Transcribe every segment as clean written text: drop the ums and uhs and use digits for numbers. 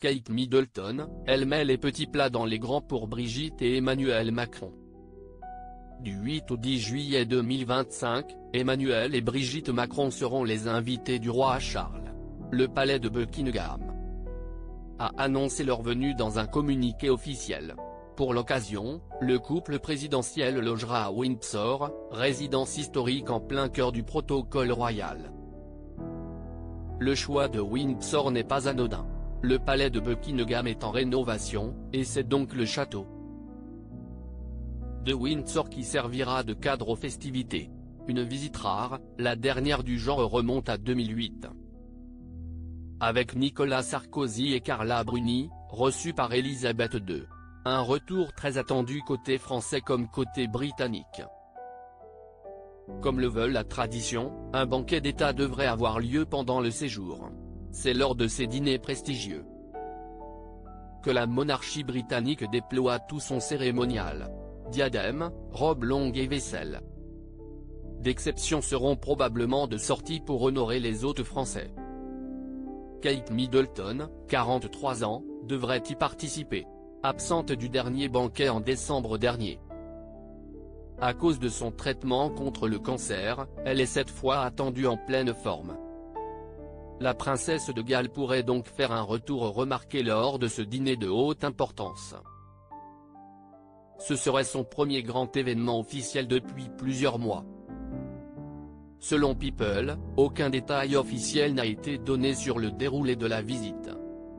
Kate Middleton, elle met les petits plats dans les grands pour Brigitte et Emmanuel Macron. Du 8 au 10 juillet 2025, Emmanuel et Brigitte Macron seront les invités du roi Charles. Le palais de Buckingham a annoncé leur venue dans un communiqué officiel. Pour l'occasion, le couple présidentiel logera à Windsor, résidence historique en plein cœur du protocole royal. Le choix de Windsor n'est pas anodin. Le palais de Buckingham est en rénovation, et c'est donc le château de Windsor qui servira de cadre aux festivités. Une visite rare, la dernière du genre remonte à 2008. Avec Nicolas Sarkozy et Carla Bruni, reçus par Elisabeth II. Un retour très attendu côté français comme côté britannique. Comme le veut la tradition, un banquet d'État devrait avoir lieu pendant le séjour. C'est lors de ces dîners prestigieux que la monarchie britannique déploie tout son cérémonial. Diadème, robe longue et vaisselle. D'exception seront probablement de sortie pour honorer les hôtes français. Kate Middleton, 43 ans, devrait y participer. Absente du dernier banquet en décembre dernier. À cause de son traitement contre le cancer, elle est cette fois attendue en pleine forme. La princesse de Galles pourrait donc faire un retour remarqué lors de ce dîner de haute importance. Ce serait son premier grand événement officiel depuis plusieurs mois. Selon People, aucun détail officiel n'a été donné sur le déroulé de la visite.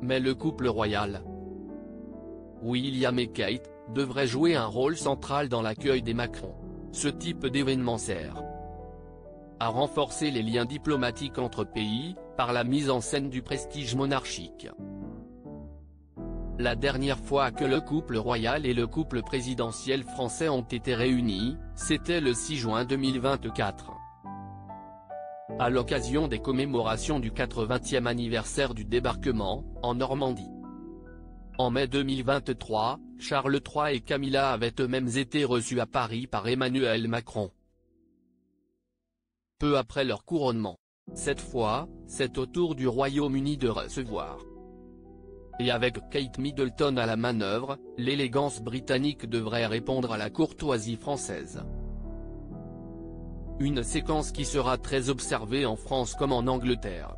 Mais le couple royal, William et Kate, devrait jouer un rôle central dans l'accueil des Macron. Ce type d'événement sert à renforcer les liens diplomatiques entre pays, par la mise en scène du prestige monarchique. La dernière fois que le couple royal et le couple présidentiel français ont été réunis, c'était le 6 juin 2024. À l'occasion des commémorations du 80e anniversaire du débarquement, en Normandie. En mai 2023, Charles III et Camilla avaient eux-mêmes été reçus à Paris par Emmanuel Macron. Peu après leur couronnement. Cette fois, c'est au tour du Royaume-Uni de recevoir. Et avec Kate Middleton à la manœuvre, l'élégance britannique devrait répondre à la courtoisie française. Une séquence qui sera très observée en France comme en Angleterre.